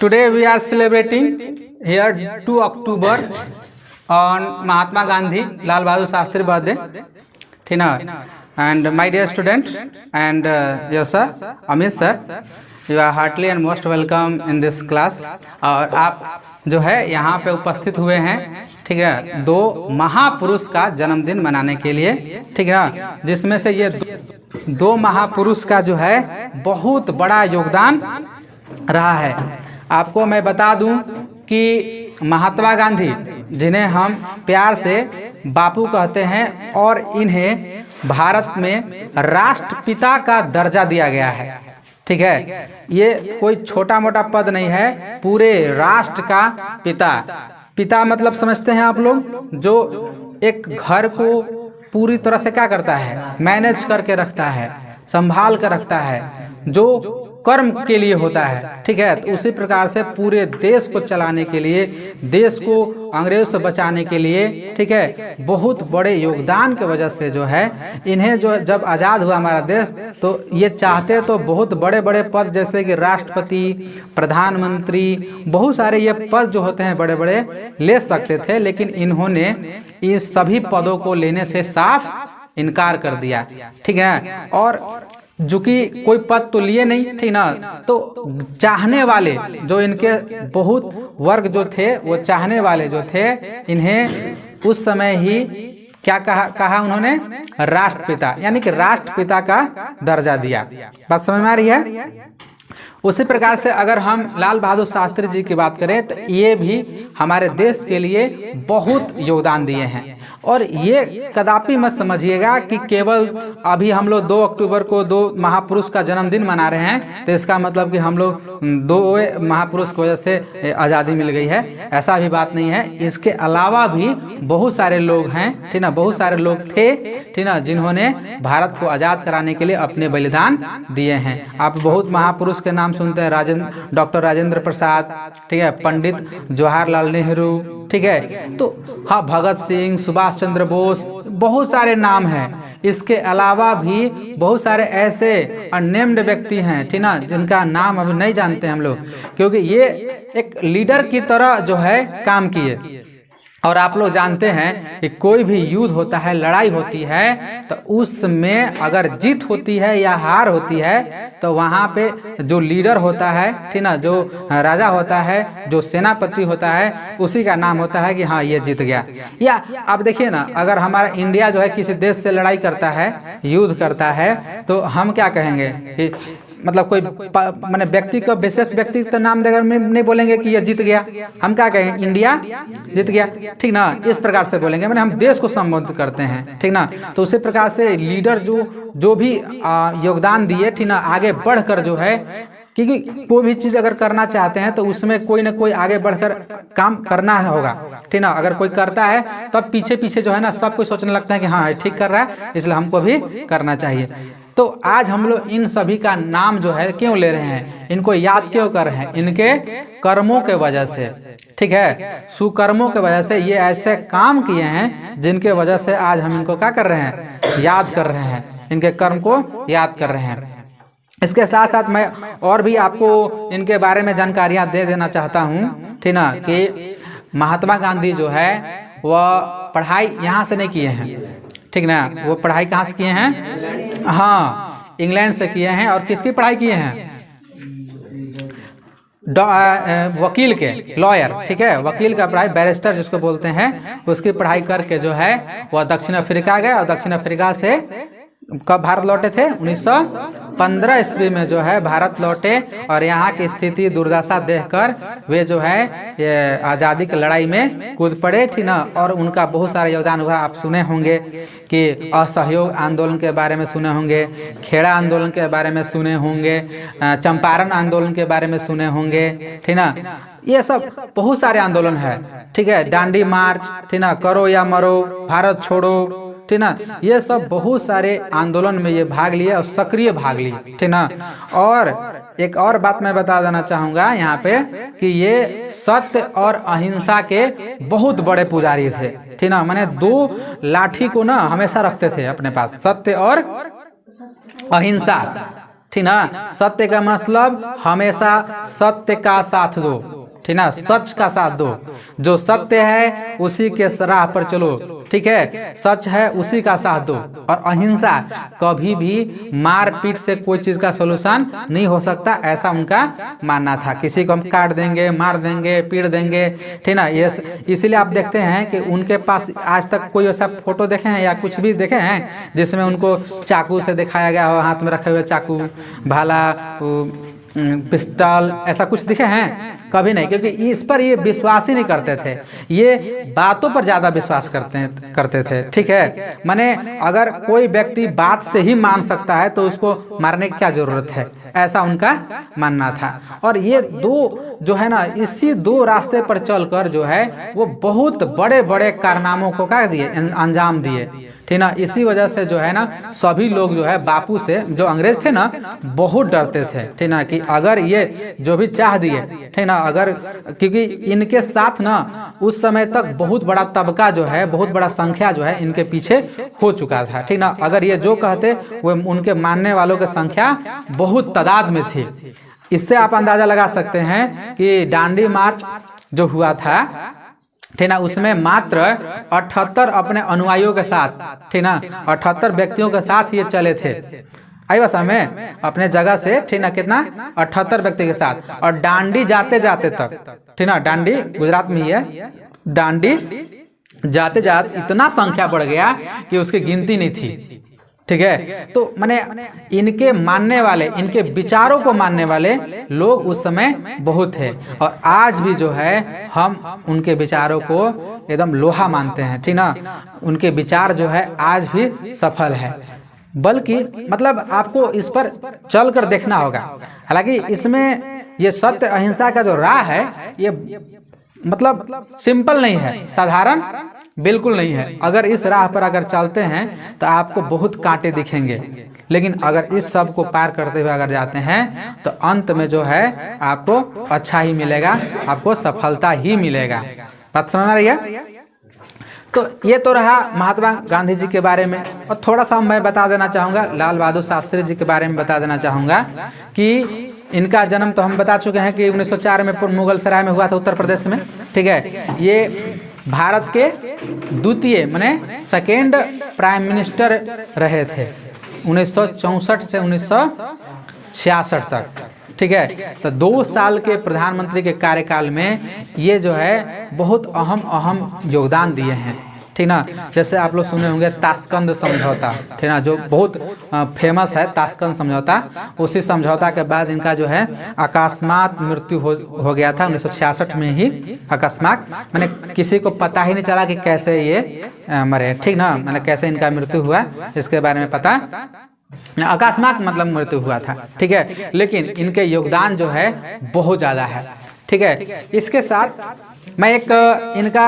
Today we are celebrating here 2 October on Mahatma Gandhi Lal Bahadur Shastri birthday. ठीक ना? And my dear student and your sir Amit sir, you are heartily and most welcome in this class. और आप जो है यहाँ पे उपस्थित हुए हैं, ठीक है, दो महापुरुष का जन्मदिन मनाने के लिए, ठीक है ना, जिसमें से ये दो महापुरुष का जो है बहुत बड़ा योगदान रहा है। आपको मैं बता दूं कि महात्मा गांधी, जिन्हें हम प्यार से बापू कहते हैं, और इन्हें भारत में राष्ट्रपिता का दर्जा दिया गया है। ठीक है, ये कोई छोटा मोटा पद नहीं है, पूरे राष्ट्र का पिता। पिता मतलब समझते हैं आप लोग, जो एक घर को पूरी तरह से क्या करता है, मैनेज करके रखता है, संभाल कर रखता है, जो कर्म के लिए होता है। ठीक है, तो उसी प्रकार से पूरे देश को चलाने के लिए, देश को अंग्रेजों से बचाने के लिए, ठीक है, बहुत बड़े योगदान की वजह से जो है इन्हें जो जब आज़ाद हुआ हमारा देश, तो ये चाहते तो बहुत बड़े बड़े पद जैसे कि राष्ट्रपति, प्रधानमंत्री, बहुत सारे ये पद जो होते हैं बड़े बड़े ले सकते थे, लेकिन इन्होंने इन सभी पदों को लेने से साफ इनकार कर दिया। ठीक है, और जो कि कोई पद तो लिए नहीं, ठीक ना, तो चाहने वाले जो इनके बहुत वर्ग जो थे, वो चाहने वाले जो थे, इन्हें उस समय ही क्या कहा उन्होंने, राष्ट्रपिता, यानी कि राष्ट्रपिता का दर्जा दिया। बात समझ में आ रही है? उसी प्रकार से अगर हम लाल बहादुर शास्त्री जी की बात करें, तो ये भी हमारे देश के लिए बहुत योगदान दिए हैं। और ये कदापि मत समझिएगा कि केवल अभी हम लोग 2 अक्टूबर को दो महापुरुष का जन्मदिन मना रहे हैं, तो इसका मतलब कि हम लोग दो महापुरुष की वजह से आज़ादी मिल गई है, ऐसा भी बात नहीं है। इसके अलावा भी बहुत सारे लोग हैं, ठीक ना, बहुत सारे लोग थे, ठीक ना, जिन्होंने भारत को आज़ाद कराने के लिए अपने बलिदान दिए हैं। आप बहुत महापुरुष के नाम सुनते हैं, डॉक्टर राजेंद्र प्रसाद, ठीक है, पंडित जवाहरलाल नेहरू, ठीक है, तो हाँ, भगत सिंह, सुभाष चंद्र बोस, बहुत सारे नाम हैं। इसके अलावा भी बहुत सारे ऐसे अननेम्ड व्यक्ति हैं, ठीक ना, जिनका नाम अभी नहीं जानते हम लोग, क्योंकि ये एक लीडर की तरह जो है काम किए। और आप लोग जानते हैं कि कोई भी युद्ध होता है, लड़ाई होती है, तो उसमें अगर जीत होती है या हार होती है, तो वहाँ पे जो लीडर होता है, ठीक ना, जो राजा होता है, जो सेनापति होता है, उसी का नाम होता है कि हाँ, ये जीत गया। या अब देखिए ना, अगर हमारा इंडिया जो है किसी देश से लड़ाई करता है, युद्ध करता है, तो हम क्या कहेंगे कि मतलब कोई माने व्यक्ति का, विशेष व्यक्ति का नाम देकर नहीं बोलेंगे कि ये जीत गया, हम क्या कहेंगे, इंडिया जीत गया, ठीक ना, इस प्रकार से बोलेंगे, माने हम देश को संबोधित करते हैं, ठीक ना। तो उसी प्रकार से लीडर जो भी योगदान दिए, ठीक ना, आगे बढ़कर जो है, क्योंकि कोई भी चीज़ अगर करना चाहते हैं तो उसमें कोई ना कोई आगे बढ़कर काम करना होगा, ठीक ना। अगर कोई करता है तो अब पीछे पीछे जो है ना, सब कोई सोचने लगता है कि हाँ, ठीक कर रहा है, इसलिए हमको भी करना चाहिए। तो आज हम लोग इन सभी का नाम जो है क्यों ले रहे हैं, इनको याद क्यों कर रहे हैं, इनके कर्मों के वजह से, ठीक है, सुकर्मों के वजह से ये ऐसे काम किए हैं जिनके वजह से आज हम इनको क्या कर रहे हैं, याद कर रहे हैं, इनके कर्म को याद कर रहे हैं। इसके साथ साथ मैं और भी आपको इनके बारे में जानकारियां दे देना चाहता हूँ, ठीक ना, कि महात्मा गांधी जो है वह पढ़ाई यहाँ से नहीं किए हैं, ठीक ना, वो पढ़ाई कहाँ से किए हैं, हाँ, इंग्लैंड से किए हैं। और किसकी पढ़ाई किए हैं, वकील के, लॉयर, ठीक है, वकील का पढ़ाई, बैरिस्टर जिसको बोलते हैं, उसकी पढ़ाई करके जो है वह दक्षिण अफ्रीका गए, और दक्षिण अफ्रीका से कब भारत लौटे थे, 1915 ईस्वी में जो है भारत लौटे। और यहाँ की स्थिति दुर्दशा देखकर वे जो है ये आज़ादी की लड़ाई में कूद पड़े, ठीक ना। और उनका बहुत सारा योगदान हुआ। आप सुने होंगे कि असहयोग आंदोलन के बारे में सुने होंगे, खेड़ा आंदोलन के बारे में सुने होंगे, चंपारण आंदोलन के बारे में सुने होंगे, ठीक ना। ये सब बहुत सारे आंदोलन है, ठीक है, दांडी मार्च, ठीक ना, करो या मरो, भारत छोड़ो, ठीक ना, ये सब बहुत सारे आंदोलन में ये भाग लिए और सक्रिय भाग लिए, ठीक ना। और एक और बात मैं बता देना चाहूँगा यहाँ पे कि ये सत्य और अहिंसा के बहुत बड़े पुजारी थे, ठीक ना, माने 2 लाठी को ना हमेशा रखते थे अपने पास, सत्य और अहिंसा, ठीक ना। सत्य का मतलब हमेशा सत्य का साथ दो, ठीक ना, सच का साथ दो। जो सत्य है उसी के राह पर चलो, ठीक है, सच है उसी का साथ दो। और अहिंसा, कभी भी मारपीट से कोई चीज का सोल्यूशन नहीं हो सकता, ऐसा उनका मानना था। किसी को हम काट देंगे, मार देंगे, पीट देंगे, ठीक ना। ये इसीलिए आप देखते हैं कि उनके पास आज तक कोई ऐसा फोटो देखे हैं या कुछ भी देखे हैं जिसमें उनको चाकू से दिखाया गया हो, हाथ में रखे हुए चाकू, भाला, पिस्टल, ऐसा कुछ दिखे हैं? कभी नहीं, क्योंकि इस पर ये विश्वास ही नहीं करते थे, ये बातों पर ज्यादा विश्वास करते थे, ठीक है। माने अगर कोई व्यक्ति बात से ही मान सकता है तो उसको मारने की क्या जरूरत है, ऐसा उनका मानना था। और ये दो जो है ना, इसी दो रास्ते पर चलकर जो है वो बहुत बड़े बड़े कारनामों को क्या दिए, अंजाम दिए, ठीक ना। इसी वजह से जो है ना सभी लोग जो है बापू से, जो अंग्रेज थे ना, बहुत डरते थे, ठीक ना, कि अगर ये जो भी चाह दिए, ठीक ना, अगर, क्योंकि इनके साथ ना उस समय तक बहुत बड़ा तबका जो है, बहुत बड़ा संख्या जो है इनके पीछे हो चुका था, ठीक ना। अगर ये जो कहते वो उनके मानने वालों की संख्या बहुत तादाद में थी। इससे आप अंदाजा लगा सकते हैं कि दांडी मार्च जो हुआ था, ठीक ना, उसमें मात्र 78 अपने अनुयायियों के साथ, ठीक ना, 78 व्यक्तियों के साथ ये चले थे। आई बस हमें अपने जगह से, ठीक ना, कितना, 78 व्यक्ति के साथ। और दांडी जाते जाते तक, ठीक ना, दांडी गुजरात में ही है, दांडी जाते जाते इतना संख्या बढ़ गया कि उसकी गिनती नहीं थी, ठीक है। तो माने इनके मानने वाले, इनके विचारों को मानने वाले लोग उस समय बहुत थे। और आज भी जो है हम उनके विचारों को एकदम लोहा मानते हैं, ठीक ना। उनके विचार जो है आज भी सफल है, बल्कि मतलब आपको इस पर चलकर देखना होगा। हालांकि इसमें ये सत्य अहिंसा का जो राह है ये मतलब सिंपल नहीं है, साधारण बिल्कुल नहीं है। अगर इस राह पर अगर चलते हैं तो आपको बहुत कांटे दिखेंगे, लेकिन अगर इस सब को पार करते हुए अगर जाते हैं तो अंत में जो है आपको अच्छा ही मिलेगा, आपको सफलता ही मिलेगा। बात समझ आ रही है? तो ये तो रहा महात्मा गांधी जी के बारे में। और थोड़ा सा मैं बता देना चाहूँगा, लाल बहादुर शास्त्री जी के बारे में बता देना चाहूँगा कि इनका जन्म तो हम बता चुके हैं कि 1904 में मुगल सराय में हुआ था, उत्तर प्रदेश में, ठीक है। ये भारत के द्वितीय माने सेकेंड प्राइम मिनिस्टर रहे थे 1964 से 1966 तक, ठीक है। तो 2 साल के प्रधानमंत्री के कार्यकाल में ये जो है बहुत अहम योगदान दिए हैं, ठीक ना। जैसे आप लोग सुने होंगे ताशकंद समझौता, ठीक ना, जो बहुत फेमस है ताशकंद समझौता। उसी समझौता के बाद इनका जो है अकस्मात मृत्यु हो गया था 1966 में ही, अकस्मात, मैंने किसी को पता ही नहीं चला कि कैसे ये मरे, ठीक ना, मैंने कैसे इनका मृत्यु हुआ इसके बारे में पता, अकस्मात मतलब मृत्यु हुआ था, ठीक है। लेकिन इनके योगदान जो है बहुत ज़्यादा है, ठीक है। इसके साथ मैं एक इनका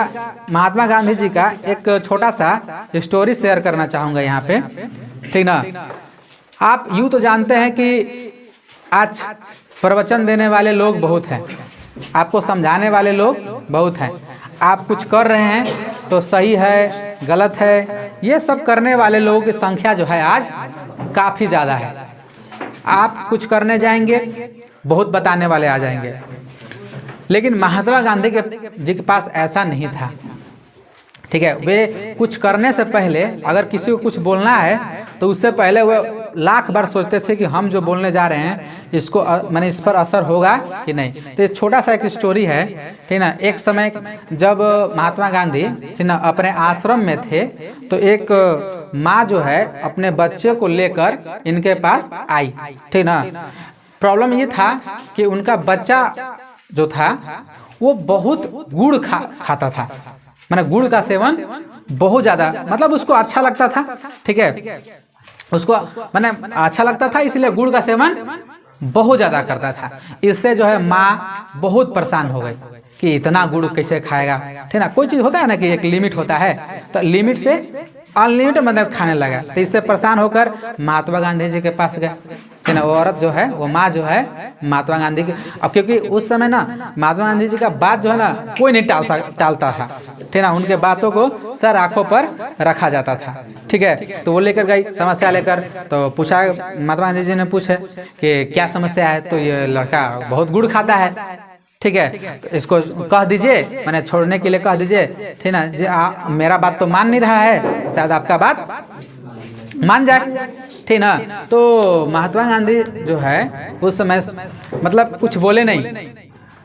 महात्मा गांधी जी का एक छोटा सा स्टोरी शेयर करना चाहूँगा यहाँ पे, ठीक ना। आप यूँ तो जानते हैं कि आज प्रवचन देने वाले लोग बहुत हैं, आपको समझाने वाले लोग बहुत हैं। आप कुछ कर रहे हैं तो सही है, गलत है, ये सब करने वाले लोगों की संख्या जो है आज काफ़ी ज़्यादा है। आप कुछ करने जाएंगे, बहुत बताने वाले आ जाएंगे। लेकिन महात्मा गांधी जी के पास ऐसा नहीं था, ठीक है। वे कुछ करने से पहले अगर किसी को कुछ बोलना है तो उससे पहले वे लाख बार सोचते थे कि हम जो बोलने जा रहे हैं इसको माने इस पर असर होगा कि नहीं। तो ये छोटा सा एक स्टोरी है, ठीक ना। एक समय जब महात्मा गांधी, ठीक ना, अपने आश्रम में थे तो एक माँ जो है अपने बच्चे को लेकर इनके पास आई, ठीक ना। प्रॉब्लम ये था कि उनका बच्चा जो था वो बहुत गुड़ खाता था, माने गुड़ का सेवन बहुत ज्यादा, मतलब उसको अच्छा लगता था, ठीक है, उसको माने अच्छा लगता था, इसलिए गुड़ का सेवन बहुत ज्यादा करता था। इससे जो है माँ बहुत परेशान हो गई कि इतना गुड़ कैसे खाएगा, ठीक ना। कोई चीज होता है ना कि एक लिमिट होता है, तो लिमिट से अनलिमिटेड मतलब खाने लगा। तो इससे परेशान होकर महात्मा गांधी जी के पास गया, है ना। वो औरत जो है, वो माँ जो है महात्मा गांधी की, अब क्योंकि उस समय ना महात्मा गांधी जी का बात जो है ना कोई नहीं टालता था, ठीक ना। उनके बातों को सर आंखों पर रखा जाता था, ठीक है। तो वो लेकर गई समस्या लेकर, तो पूछा, महात्मा गांधी जी ने पूछे कि क्या समस्या है। तो ये लड़का बहुत गुड़ खाता है, ठीक है, तो इसको कह दीजिए, मैंने छोड़ने के लिए कह दीजिए, ठीक ना। मेरा बात तो मान नहीं रहा है, शायद आपका बात मान जाए, ठीक ना। तो महात्मा गांधी जो है उस समय मतलब कुछ बोले नहीं,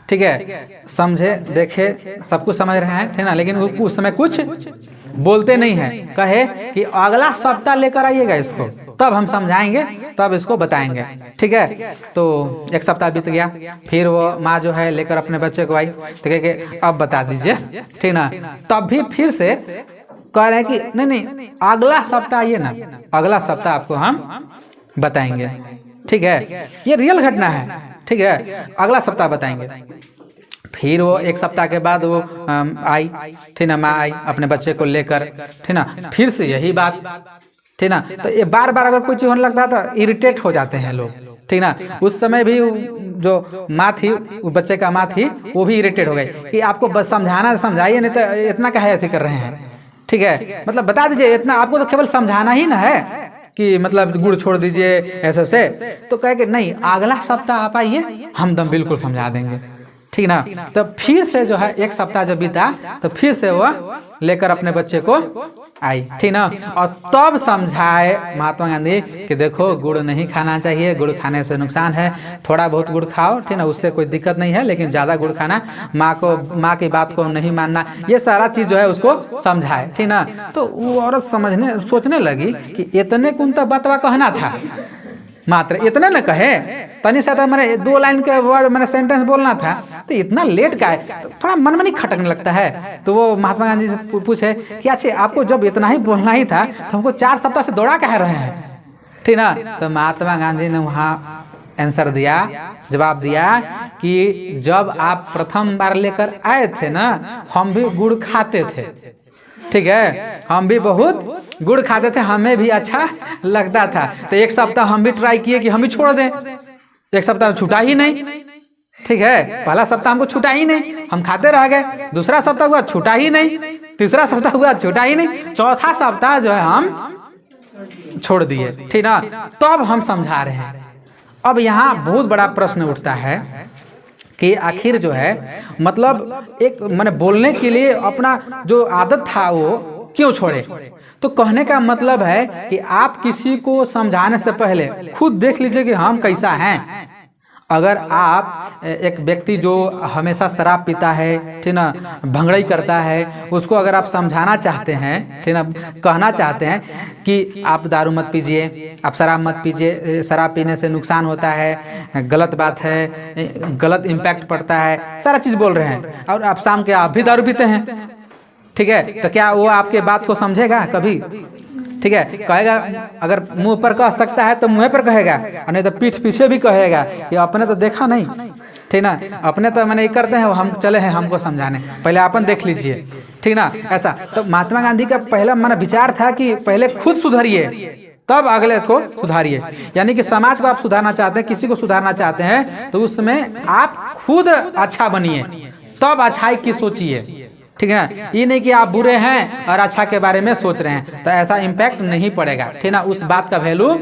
ठीक है, समझे देखे सब कुछ समझ रहे हैं, ठीक ना, लेकिन उस समय कुछ बोलते नहीं है। कहे कि अगला सप्ताह लेकर आइएगा इसको, तब हम समझाएंगे, तब इसको बताएंगे, ठीक है। तो एक सप्ताह बीत गया, फिर वो माँ जो है लेकर अपने बच्चे को आई, ठीक है, कि अब बता दीजिए, ठीक ना। तब भी फिर से कह रहे हैं कि नहीं अगला सप्ताह आइए ना, अगला सप्ताह आपको हम बताएंगे, ठीक है। ये रियल घटना है, ठीक है, अगला सप्ताह बताएंगे। फिर वो एक सप्ताह के बाद वो आई, ठीक ना, माँ आई अपने बच्चे को लेकर, ठीक ना, फिर से यही बात, ठीक ना। तो ये बार बार अगर कोई चीज होने लगता है तो इरिटेट हो जाते हैं लोग, ठीक ना। उस समय भी जो माँ थी, बच्चे का माँ थी, वो भी इरिटेट हो गई कि आपको बस समझाना समझाइए, नहीं तो इतना काहे ऐसे कर रहे हैं, ठीक है, मतलब बता दीजिए इतना, आपको तो केवल समझाना ही ना है कि मतलब गुड़ छोड़ दीजिए ऐसे से। तो कहे कि नहीं अगला सप्ताह आप आइए, हम दम बिल्कुल समझा देंगे, ठीक ना। तो फिर से जो है एक सप्ताह जब बीता, तो फिर से वो लेकर अपने बच्चे को आई, ठीक ना, और तब समझाए महात्मा गांधी कि देखो गुड़ नहीं खाना चाहिए, गुड़ खाने से नुकसान है, थोड़ा बहुत गुड़ खाओ, ठीक ना, उससे कोई दिक्कत नहीं है, लेकिन ज़्यादा गुड़ खाना, माँ की बात को नहीं मानना, ये सारा चीज़ जो है उसको समझाए, ठीक ना। तो वो औरत सोचने लगी कि इतने कुन तो बतवा कहना था, मात्र इतने न कहे, तनी सा मैंने 2 लाइन के वर्ड मैंने सेंटेंस बोलना था, तो इतना लेट का है, तो थोड़ा मन में नहीं खटकने लगता है। तो वो महात्मा गांधी से पूछे कि अच्छा आपको जब इतना ही बोलना ही था तो हमको 4 सप्ताह से दौड़ा कह रहे हैं, ठीक ना। तो महात्मा गांधी ने वहाँ आंसर दिया, जवाब दिया कि जब आप प्रथम बार लेकर आए थे ना, हम भी गुड़ खाते थे, ठीक है, हम भी बहुत गुड़ खाते थे, हमें भी अच्छा लगता था। तो एक सप्ताह हम भी ट्राई किए कि हम भी छोड़ दें, एक सप्ताह छूटा ही नहीं, ठीक है, पहला सप्ताह हमको छूटा ही नहीं, हम खाते रह गए, दूसरा सप्ताह हुआ छूटा ही नहीं, तीसरा सप्ताह हुआ छूटा ही नहीं, चौथा सप्ताह जो है हम छोड़ दिए, ठीक ना। तब हम समझा रहे हैं। अब यहाँ बहुत बड़ा प्रश्न उठता है कि आखिर जो है मतलब एक मैंने बोलने के लिए अपना जो आदत था वो क्यों छोड़े। तो कहने का मतलब है कि आप किसी को समझाने से पहले खुद देख लीजिए कि हम कैसा हैं। अगर आप एक व्यक्ति जो हमेशा शराब पीता है, ठीक ना, भंगड़ई करता है, उसको अगर आप समझाना चाहते हैं, ठीक ना, कहना चाहते हैं कि आप दारू मत पीजिए, आप शराब मत पीजिए, शराब पीने से नुकसान होता है, गलत बात है, गलत इम्पैक्ट पड़ता है, सारा चीज़ बोल रहे हैं, और आप शाम के आप भी दारू पीते हैं, ठीक है, तो क्या वो आपके बात को समझेगा कभी? ठीक है, कहेगा, अगर मुंह पर कह सकता है तो मुंह पर कहेगा, और नहीं तो पीठ पीछे भी कहेगा कि आपने तो देखा नहीं, ठीक ना, अपने तो मैंने ये करते हैं, हम चले हैं हमको समझाने, पहले अपन देख लीजिए, ठीक ना, ऐसा। तो महात्मा गांधी का पहला मन विचार था कि पहले खुद सुधरिए तब अगले को सुधारिए, यानी कि समाज को आप सुधारना चाहते हैं, किसी को सुधारना चाहते हैं, तो उसमें आप खुद अच्छा बनिए, तब अच्छाई की सोचिए, ठीक है ना। ये नहीं कि आप बुरे हैं और अच्छा के बारे में सोच रहे हैं, तो ऐसा इम्पैक्ट नहीं पड़ेगा, ठीक ना, उस बात का वैल्यू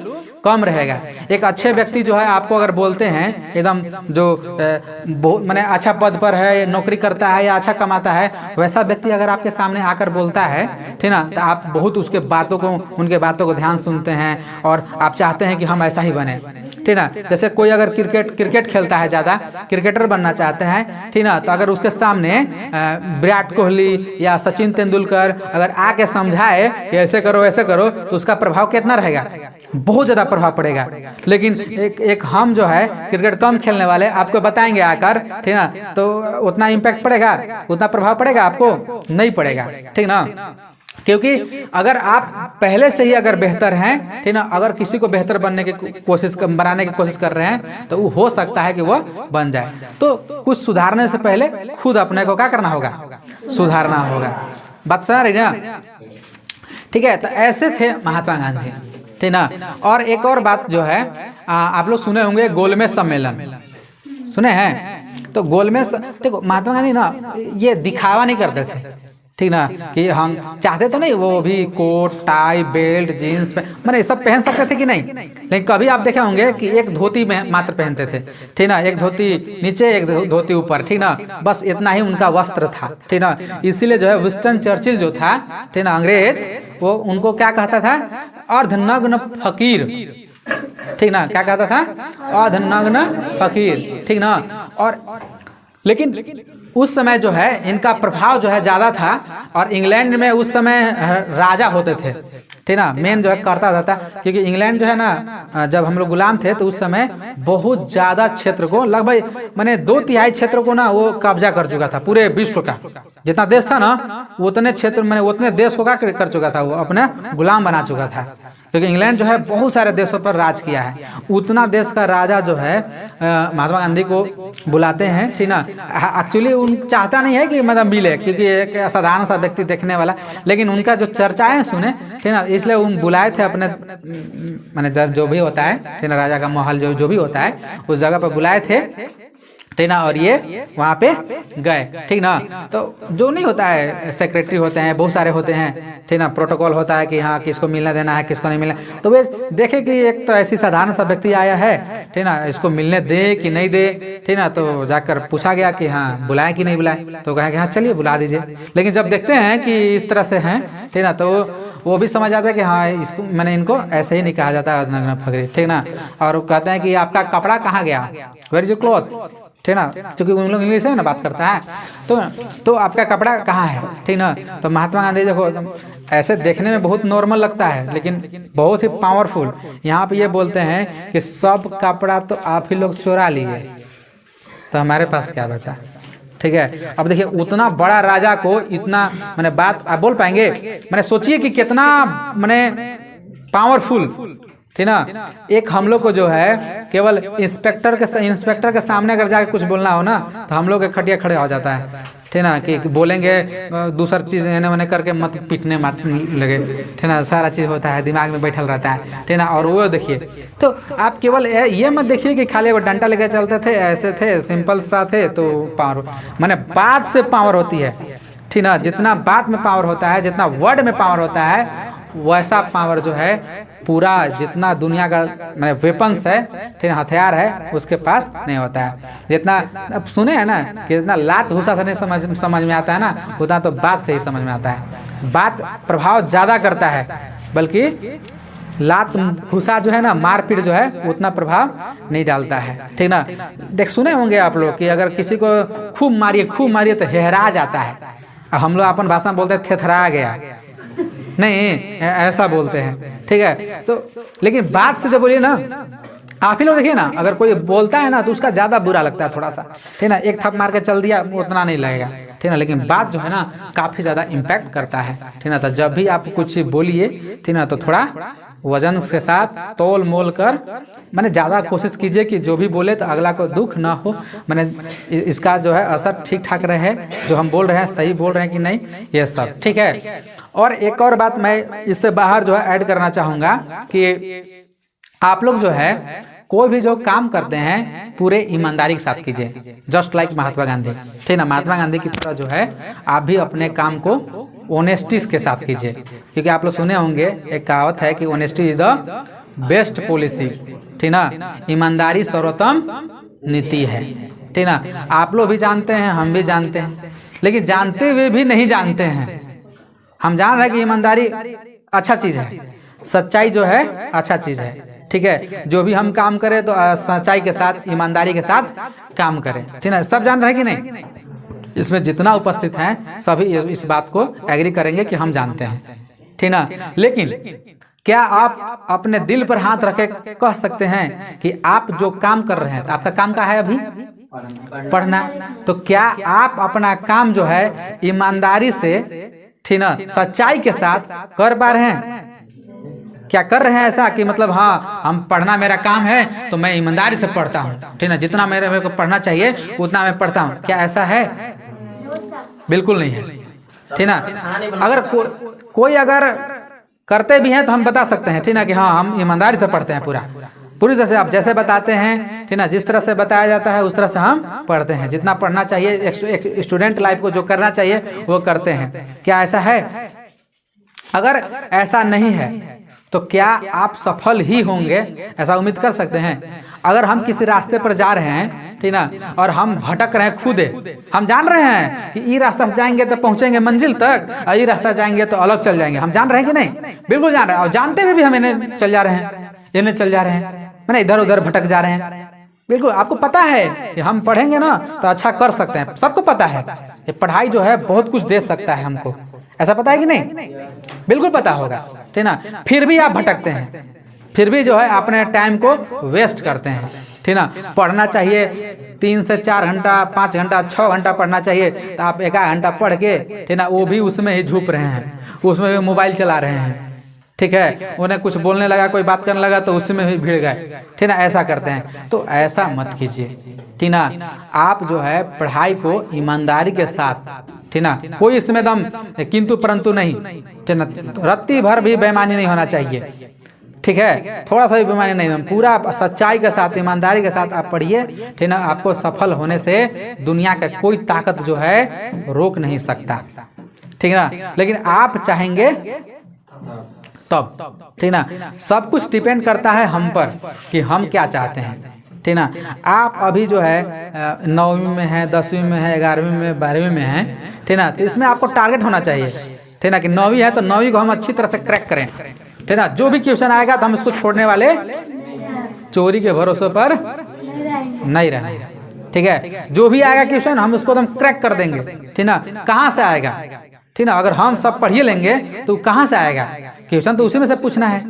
कम रहेगा। एक अच्छे व्यक्ति जो है आपको अगर बोलते हैं एकदम जो माने अच्छा पद पर है, नौकरी करता है या अच्छा कमाता है, वैसा व्यक्ति अगर आपके सामने आकर बोलता है, ठीक ना, तो आप बहुत उसके बातों को, उनके बातों को ध्यान सुनते हैं और आप चाहते हैं कि हम ऐसा ही बने, ठीक ना। जैसे कोई अगर क्रिकेट खेलता है, ज़्यादा क्रिकेटर बनना चाहते हैं, ठीक ना, तो अगर उसके सामने विराट कोहली या सचिन तेंदुलकर अगर आके समझाए कि ऐसे करो ऐसे करो, तो उसका प्रभाव कितना रहेगा? बहुत ज़्यादा प्रभाव पड़ेगा। लेकिन एक हम जो है क्रिकेट कम खेलने वाले आपको बताएंगे आकर, ठीक ना, तो उतना इम्पैक्ट पड़ेगा, उतना प्रभाव पड़ेगा? आपको नहीं पड़ेगा, ठीक ना। क्योंकि अगर आप पहले से ही अगर बेहतर हैं, ठीक ना, अगर किसी को बेहतर बनाने की कोशिश कर रहे हैं, तो वो हो सकता है कि वो बन जाए। तो कुछ सुधारने से पहले खुद अपने को क्या करना होगा? सुधारना होगा। बात समझ रही ना? ठीक है। तो ऐसे थे महात्मा गांधी, ठीक ना। और एक और बात जो है, आप लोग सुने होंगे गोलमेज सम्मेलन, सुने हैं? तो गोलमेज, देखो महात्मा गांधी ना ये दिखावा नहीं करते थे, ठीक ना, कि हम चाहते तो नहीं वो भी कोट टाई बेल्ट जीन्स मैंने सब पहन सकते थे कि नहीं, लेकिन कभी आप देखे होंगे कि एक धोती में मात्र पहनते थे, ठीक ना, एक धोती नीचे एक धोती ऊपर, ठीक ना, बस इतना ही उनका वस्त्र था, ठीक ना। इसीलिए जो है विंस्टन चर्चिल जो था, ठीक ना, अंग्रेज, वो उनको क्या कहता था, अर्धनग्न फकीर, ठीक ना, क्या कहता था, अर्धनग्न फकीर, ठीक ना। और लेकिन उस समय जो है इनका प्रभाव जो है ज्यादा था, और इंग्लैंड में उस समय राजा होते थे, ठीक ना, मेन जो है करता था, क्योंकि इंग्लैंड जो है ना, जब हम लोग गुलाम थे तो उस समय बहुत ज्यादा क्षेत्र को, लगभग मैंने 2/3 क्षेत्र को ना वो कब्जा कर चुका था, पूरे विश्व का जितना देश था ना उतने क्षेत्र मैंने उतने देश को क्या कर चुका था, वो अपने गुलाम बना चुका था, क्योंकि इंग्लैंड जो है बहुत सारे देशों पर राज किया है। उतना देश का राजा जो है महात्मा गांधी को बुलाते हैं, ठीक ना। एक्चुअली उन चाहता नहीं है कि मतलब मिले, क्योंकि एक साधारण सा व्यक्ति देखने वाला, लेकिन उनका जो चर्चाएं सुने, ठीक ना, इसलिए उन बुलाए थे अपने मैंने जो भी होता है, ठीक ना, राजा का महल जो भी होता है उस जगह पर बुलाए थे, ठीक ना, और ये वहाँ पे गए, ठीक ना। तो जो नहीं होता है, सेक्रेटरी होते हैं, बहुत सारे होते हैं, ठीक ना, प्रोटोकॉल होता है कि हाँ किसको मिलना देना है किसको नहीं मिलना, तो वे देखे कि एक तो ऐसी साधारण सा व्यक्ति आया है, ठीक ना, इसको मिलने दे कि नहीं दे, ठीक ना। तो जाकर पूछा गया कि हाँ बुलाए कि नहीं बुलाए, तो कहा कि हाँ चलिए बुला दीजिए। लेकिन जब देखते हैं कि इस तरह से हैं, ठीक ना, तो वो भी समझ आता है कि हाँ इसको मैंने इनको ऐसे ही नहीं कहा जाता है फकरी, ठीक ना। और वो कहते हैं कि आपका कपड़ा कहाँ गया, वेयर इज योर क्लॉथ, ठीक ना, क्योंकि उन लोग इंग्लिश में ना बात करता है, तो आपका कपड़ा कहाँ है, ठीक ना। तो महात्मा गांधी देखो ऐसे देखने में बहुत नॉर्मल लगता है, लेकिन बहुत ही पावरफुल। यहाँ पे ये बोलते हैं कि सब कपड़ा तो आप ही लोग चुरा लिए, तो हमारे पास क्या बचा, ठीक है। अब देखिए उतना बड़ा राजा को इतना मैंने बात आप बोल पाएंगे, मैंने सोचिए कि कितना मैंने पावरफुल, ठीक ना। एक हम लोग को जो है केवल इंस्पेक्टर के सामने अगर जाके कुछ बोलना हो ना, तो हम लोग के खटिया खड़े हो जाता है, ठीक ना, कि बोलेंगे दूसरा चीज एने मने करके मत पीटने मार लगे, ठीक ना, सारा चीज होता है दिमाग में बैठल रहता है, ठीक ना। और वो देखिए, तो आप केवल ये मत देखिए कि खाली वो डंडा लेके चलते थे, ऐसे थे, सिंपल सा थे, तो पावर माने बात से पावर होती है, ठीक ना। जितना बात में पावर होता है, जितना वर्ड में पावर होता है, वैसा पावर जो है पूरा जितना दुनिया का मैंने वेपन्स है, ठीक है, हथियार है, उसके पास नहीं होता है। जितना अब सुने हैं ना कि जितना लात घुसा से नहीं समझ में आता है ना, उतना तो बात से ही समझ में आता है। बात प्रभाव ज्यादा करता है, बल्कि लात घुसा जो है ना, मारपीट जो है उतना प्रभाव नहीं डालता है, ठीक ना। देख सुने होंगे आप लोग कि अगर किसी को खूब मारिए तो हेहरा जाता है, हम लोग अपन भाषा में बोलते हैं थेथरा गया, नहीं ऐसा बोलते हैं, ठीक है। तो लेकिन बात से जब बोलिए ना, आप ही लोग देखिए ना, अगर कोई बोलता है ना तो उसका ज्यादा बुरा लगता है थोड़ा सा, ठीक ना। एक थप मार के चल दिया उतना नहीं लगेगा, ठीक ना, लेकिन बात जो है ना काफी ज्यादा इम्पैक्ट करता है, ठीक ना। तो जब भी आप कुछ बोलिए, ठीक ना, तो थोड़ा वजन के साथ तोल मोल कर मैंने ज्यादा कोशिश कीजिए कि जो भी बोले तो अगला को दुख ना हो, मैंने इसका जो है असर ठीक ठाक रहे, जो हम बोल रहे हैं सही बोल रहे हैं कि नहीं, ये सब ठीक है। और एक और बात मैं इससे बाहर जो है ऐड करना चाहूंगा कि आप लोग जो है कोई भी जो काम करते हैं पूरे ईमानदारी के साथ कीजिए, जस्ट लाइक महात्मा गांधी, ठीक ना। महात्मा गांधी की तरह जो है आप भी अपने काम को ऑनेस्टी के साथ कीजिए, क्योंकि आप लोग सुने होंगे एक कहावत है कि honesty is the best policy, ठीक ना। ईमानदारी सर्वोत्तम नीति है, ठीक ना। आप लोग भी जानते हैं, हम भी जानते हैं, लेकिन जानते हुए भी नहीं जानते हैं। हम जान रहे हैं कि ईमानदारी अच्छा चीज है, सच्चाई जो है अच्छा चीज है, ठीक है। जो भी हम काम करें तो सच्चाई के साथ ईमानदारी के साथ काम करें, ठीक है। सब जान रहे हैं कि नहीं, इसमें जितना उपस्थित हैं सभी इस बात को एग्री करेंगे कि हम जानते हैं, ठीक ना। लेकिन क्या आप अपने दिल पर हाथ रखे कह सकते हैं कि आप जो काम कर रहे हैं, तो आपका काम क्या है अभी, पढ़ना, तो क्या आप अपना काम जो है ईमानदारी से, ठीक ना, सच्चाई के साथ कर पा रहे हैं? क्या कर रहे हैं ऐसा कि मतलब हाँ हम पढ़ना मेरा काम है तो मैं ईमानदारी से पढ़ता हूँ, ठीक ना, जितना मेरे को पढ़ना चाहिए उतना मैं पढ़ता हूँ, क्या ऐसा है? बिल्कुल नहीं है, ठीक ना। अगर कोई अगर करते भी हैं तो हम बता सकते हैं, ठीक ना, कि हाँ हम ईमानदारी से पढ़ते हैं, पूरी तरह से आप जैसे बताते हैं, ठीक ना, जिस तरह से बताया जाता है उस तरह से हम पढ़ते हैं। जितना पढ़ना चाहिए एक स्टूडेंट लाइफ को जो करना चाहिए वो करते हैं। क्या ऐसा है? अगर ऐसा नहीं है तो क्या आप सफल ही होंगे, ऐसा उम्मीद कर सकते हैं? अगर हम किसी रास्ते पर जा रहे हैं, ठीक ना, और हम भटक रहे हैं खुदे, हम जान रहे हैं कि ये रास्ता से जाएंगे तो पहुंचेंगे मंजिल तक, और ये रास्ता जाएंगे तो अलग चल जाएंगे, हम जान रहे हैं कि नहीं? बिल्कुल जान रहे हैं। और जानते हुए भी हम इन्हें चल जा रहे हैं, इन्हें चल जा रहे हैं, मैंने इधर उधर भटक जा रहे हैं। बिल्कुल आपको पता है कि हम पढ़ेंगे ना तो अच्छा कर सकते हैं, सबको पता है कि पढ़ाई जो है बहुत कुछ दे सकता है हमको, ऐसा पता है कि नहीं? बिल्कुल पता होगा, ठीक ना। फिर भी आप भटकते हैं, फिर भी जो है अपने टाइम को वेस्ट करते हैं, ठीक ना। पढ़ना चाहिए 3 से 4 घंटा, 5 घंटा, 6 घंटा पढ़ना चाहिए, तो आप 1 घंटा पढ़ के, ठीक ना, वो भी उसमें ही झुक रहे हैं, उसमें भी मोबाइल चला रहे हैं, ठीक है। उन्हें कुछ बोलने लगा, कोई बात करने लगा तो उसमें भी भिड़ गए, ठीक ना, ऐसा करते हैं। तो ऐसा मत कीजिए, ठीक ना। आप जो है पढ़ाई को ईमानदारी के साथ, ठीक ना, कोई इसमें दम किंतु परंतु नहीं, ठीक ना, रत्ती भर भी बेईमानी नहीं होना चाहिए, ठीक है, थोड़ा सा भी बेईमानी नहीं, पूरा सच्चाई के साथ, ईमानदारी के साथ आप पढ़िए, ठीक ना। आपको सफल होने से दुनिया का कोई ताकत जो है रोक नहीं सकता, ठीक ना। लेकिन आप चाहेंगे तब, ठीक ना। सब कुछ डिपेंड करता है हम पर कि हम क्या चाहते हैं, ठीक ना। आप अभी जो है 9वीं में है, 10वीं में है, 11वीं में, 12वीं में है, ठीक ना, तो इसमें आपको टारगेट होना चाहिए, ठीक ना, कि 9वीं है तो 9वीं को हम अच्छी तरह से क्रैक करें, ठीक ना। जो भी क्वेश्चन आएगा तो हम इसको छोड़ने वाले, चोरी के भरोसे पर नहीं रहना, ठीक है। जो भी आएगा क्वेश्चन हम उसको एकदम क्रैक कर देंगे, ठीक ना। कहाँ से आएगा, ठीक ना, अगर हम सब पढ़िए लेंगे तो कहाँ से आएगा क्वेश्चन? तो उसी में से पूछना है,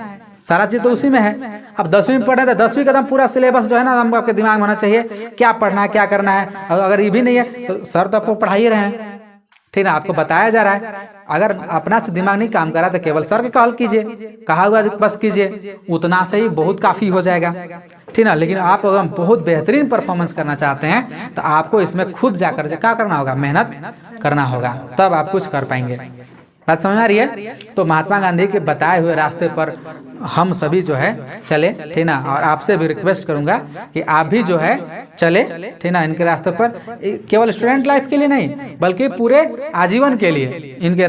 सारा चीज तो उसी में है। अब 10वीं में पढ़े तो 10वीं का पूरा सिलेबस जो है ना हम आपके दिमाग में होना चाहिए, क्या पढ़ना है, क्या करना है। अगर ये भी नहीं है तो सर तो आपको पढ़ा ही रहे हैं, ठीक ना, आपको बताया जा रहा है। अगर अपना से दिमाग नहीं काम कर रहा तो केवल सर के कहल कीजिए, कहा हुआ बस कीजिए, उतना से ही बहुत काफी हो जाएगा, ठीक ना। लेकिन आप अगर बहुत बेहतरीन परफॉर्मेंस करना चाहते हैं तो आपको इसमें खुद जाकर क्या करना होगा, मेहनत करना होगा, तब आप कुछ कर पाएंगे। बात समझ आ रही है? तो महात्मा गांधी के बताए हुए रास्ते पर हम सभी जो है चले, ठीक ना। और आपसे भी रिक्वेस्ट करूंगा कि आप भी जो है चले, ठीक ना, इनके रास्ते पर, केवल स्टूडेंट लाइफ के लिए नहीं बल्कि पूरे आजीवन के लिए इनके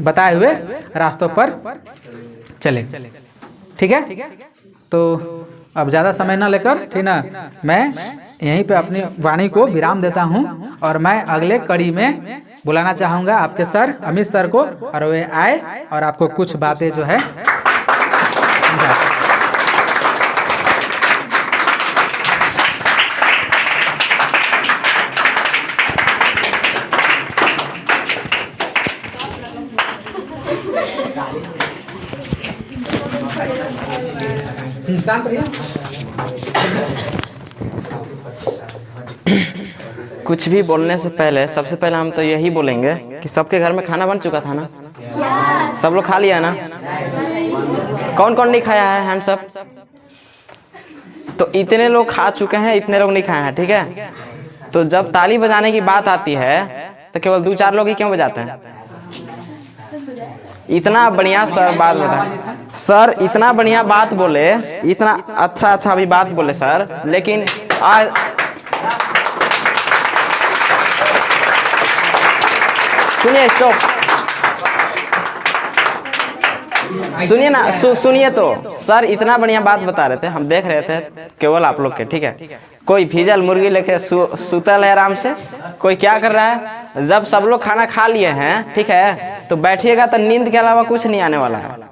बताए हुए रास्तों पर चले, ठीक है। तो अब ज्यादा समय ना लेकर, ठीक ना, मैं यहीं पे अपनी वाणी को विराम देता हूं और मैं अगले कड़ी में बुलाना चाहूंगा आपके सर अमित सर को, और वे आए और आपको कुछ बातें जो है शांत रहिए। कुछ भी बोलने से पहले सबसे पहले हम तो यही बोलेंगे कि सबके घर में खाना बन चुका था ना? सब लोग खा लिया ना? कौन कौन नहीं खाया है, हैंड्स अप। तो इतने लोग खा चुके हैं, इतने लोग नहीं खाए हैं, ठीक है। तो जब ताली बजाने की बात आती है तो केवल 2-4 लोग ही क्यों बजाते हैं? इतना बढ़िया सर बात बता, सर इतना बढ़िया बात बोले, इतना अच्छा भी बात बोले सर, लेकिन आज सुनिए, स्टॉप, सुनिए ना, सुनिए तो सर इतना बढ़िया बात बता रहे थे, हम देख रहे थे केवल आप लोग के, ठीक है। कोई भीजल मुर्गी लेके सुतल है आराम से, कोई क्या कर रहा है। जब सब लोग खाना खा लिए हैं, ठीक है, तो बैठिएगा तो नींद के अलावा कुछ नहीं आने वाला है।